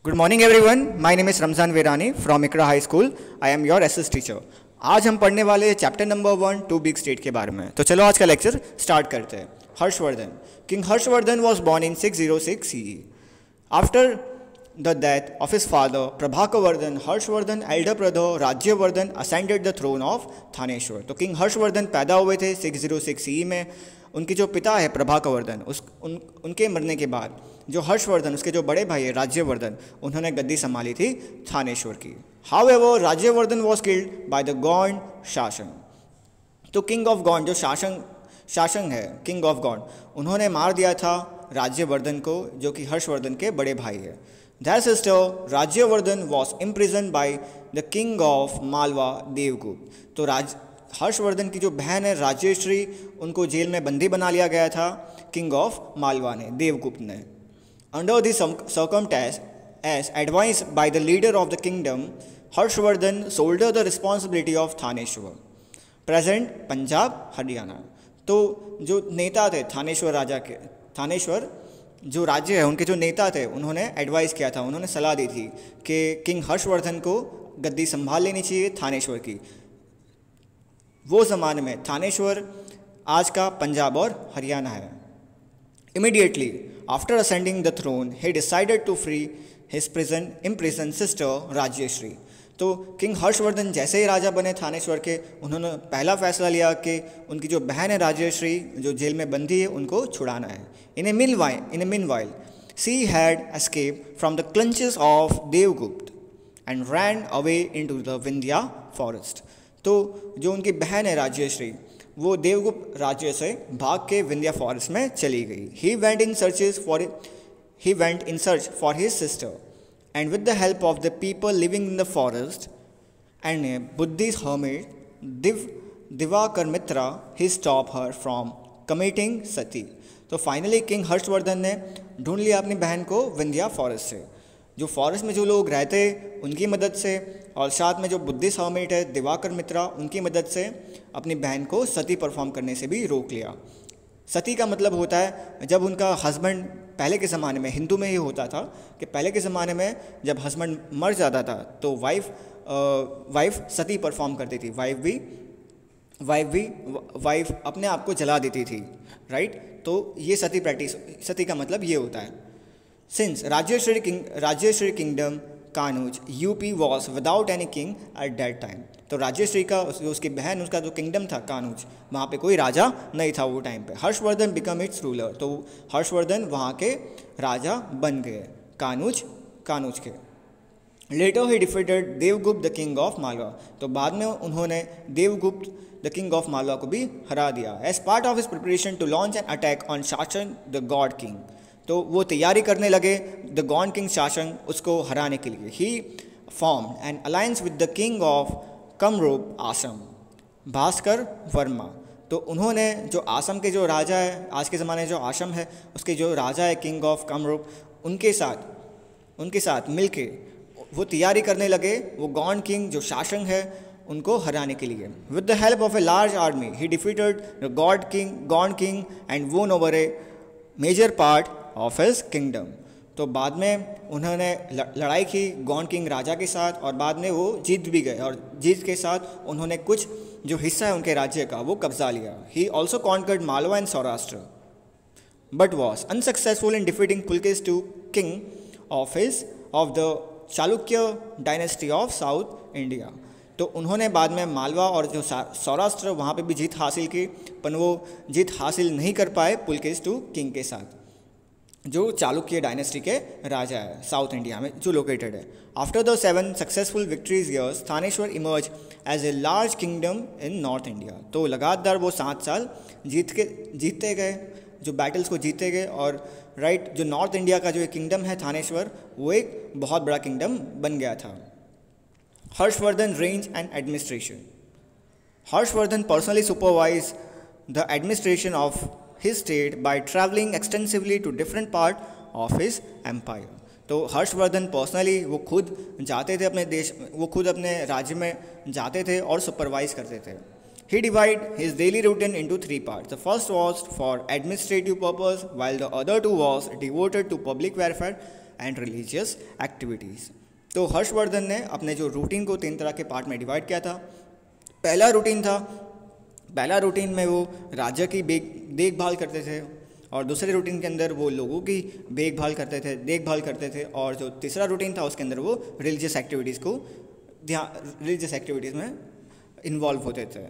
Good morning everyone. My name is Ramzan Virani from Ikra High School. I am your SS teacher. आज हम पढ़ने वाले हैं chapter number 1 to big state के बारे में. तो चलो आज का लेक्चर स्टार्ट करते हैं. Harshvardhan. King Harshvardhan was born in 606 CE. After the death of his father Prabhakavardhan, Harshvardhan elder brother Rajyavardhan ascended the throne of Thaneshwar. तो किंग हर्षवर्धन पैदा हुए थे 606 CE में. उनके जो पिता है प्रभाकवर्धन उनके मरने के बाद जो हर्षवर्धन उसके जो बड़े भाई है राज्यवर्धन उन्होंने गद्दी संभाली थी थानेश्वर की. However Rajyavardhan was killed by the Gond शासन. तो किंग ऑफ गौंड जो शासन है किंग ऑफ गौंड उन्होंने मार दिया था राज्यवर्धन को जो कि हर्षवर्धन के बड़े भाई है. Their sister Rajyavardhan was imprison by the king of Malwa Devagupta. तो हर्षवर्धन की जो बहन है राजेश्री उनको जेल में बंदी बना लिया गया था किंग ऑफ मालवा ने देवगुप्त ने. Under this circumstance as advice by the leader of the kingdom Harshavardhan shoulder the responsibility of Thaneshwar present Punjab Haryana. तो जो नेता थे थानेश्वर राजा के थानेश्वर जो राज्य है उनके जो नेता थे उन्होंने एडवाइस किया था उन्होंने सलाह दी थी कि किंग हर्षवर्धन को गद्दी संभाल लेनी चाहिए थानेश्वर की. वो ज़माने में थानेश्वर आज का पंजाब और हरियाणा है. Immediately after ascending the throne he decided to free his imprison sister Rajyashri. तो किंग हर्षवर्धन जैसे ही राजा बने थानेश्वर के उन्होंने पहला फैसला लिया कि उनकी जो बहन है राज्यश्री जो जेल में बंदी है उनको छुड़ाना है. In a meanwhile she had escape from the clutches of Devagupta and ran away into the Vindhya forest. तो जो उनकी बहन है राज्यश्री वो देवगुप्त राज्य से भाग के विंध्या फॉरेस्ट में चली गई. He went in search for his sister and with the help of the people living in the forest and a Buddhist hermit Divakar Mitra he stop her from committing sati. तो फाइनली किंग हर्षवर्धन ने ढूंढ लिया अपनी बहन को विंध्या फॉरेस्ट से. जो फॉरेस्ट में जो लोग रहते उनकी मदद से और साथ में जो बुद्धिस्ट हर्मिट है दिवाकर मित्रा उनकी मदद से अपनी बहन को सती परफॉर्म करने से भी रोक लिया. सती का मतलब होता है जब उनका हस्बैंड पहले के ज़माने में हिंदू में ही होता था कि पहले के ज़माने में जब हस्बैंड मर जाता था तो वाइफ सती परफॉर्म करती थी. वाइफ अपने आप को जला देती थी. राइट. तो ये सती का मतलब ये होता है. Since Rajyashri kingdom Kanuj UP was without any king at that time. तो राजेश्री का उसकी बहन उसका जो किंगडम था कानूज वहाँ पे कोई राजा नहीं था वो टाइम पे. Harshavardhan become its ruler. तो हर्षवर्धन वहाँ के राजा बन गए कानूज के. Later he defeated Devagupta the king of Malwa. तो बाद में उन्होंने Devagupta the king of Malwa को भी हरा दिया. As part of his preparation to launch an attack on Shashanka the Gauda king. तो वो तैयारी करने लगे द गॉड किंग शासन उसको हराने के लिए. He formed an alliance with the king of Kamarupa Assam Bhaskar Varma. तो उन्होंने जो आसम के जो राजा है आज के ज़माने जो आसम है उसके जो राजा है किंग ऑफ कमरूप उनके साथ मिलके वो तैयारी करने लगे वो गॉड किंग जो शासन है उनको हराने के लिए. With the help of a large army he defeated the Gauda king and won over a major part of his kingdom. तो बाद में उन्होंने लड़ाई की गॉड किंग राजा के साथ और बाद में वो जीत भी गए और जीत के साथ उन्होंने कुछ जो हिस्सा है उनके राज्य का वो कब्जा लिया. He also conquered Malwa and Saurashtra but was unsuccessful in defeating Pulakeshin two king of the Chalukya dynasty of south India. तो उन्होंने बाद में मालवा और जो सौराष्ट्र वहाँ पे भी जीत हासिल की पर वो जीत हासिल नहीं कर पाए पुलकेश टू किंग के साथ जो चालुक्य डायनेस्टी के राजा है साउथ इंडिया में जो लोकेटेड है. After the 7 successful victories years Thaneshwar emerge as a large kingdom in north India. तो लगातार वो 7 साल जीतते गए जो बैटल्स को जीते गए और राइट जो नॉर्थ इंडिया का जो एक किंगडम है थानेश्वर वो एक बहुत बड़ा किंगडम बन गया था. Harshvardhan range and administration. Harshvardhan personally supervise the administration of his state by traveling extensively to different part of his empire. तो हर्षवर्धन पर्सनली वो खुद जाते थे वो खुद अपने राज्य में जाते थे और सुपरवाइज करते थे. He divided his daily routine into 3 parts. The first was for administrative purpose while the other 2 was devoted to public welfare and religious activities. तो हर्षवर्धन ने अपने जो रूटीन को 3 तरह के पार्ट में डिवाइड किया था। पहला रूटीन में वो राज्य की देखभाल करते थे, और दूसरे रूटीन के अंदर वो लोगों की देखभाल करते थे, और जो तीसरा रूटीन था उसके अंदर वो रिलीजियस एक्टिविटीज़ में इन्वॉल्व होते थे।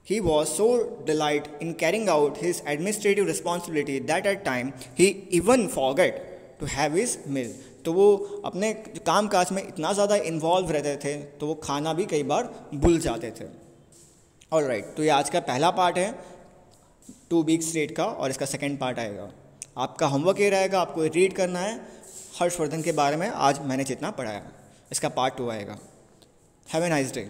He was so delight in carrying out his administrative responsibility that at time he even forgot to have his meal। तो वो अपने काम काज में इतना ज़्यादा इन्वॉल्व रहते थे तो वो खाना भी कई बार भूल जाते थे। ऑलराइट, तो ये आज का पहला पार्ट है 2 वीक स्टेट का, और इसका सेकंड पार्ट आएगा। आपका होमवर्क ये रहेगा, आपको रीड करना है हर्षवर्धन के बारे में आज मैंने जितना पढ़ाया। इसका पार्ट 2 आएगा। Have a nice day.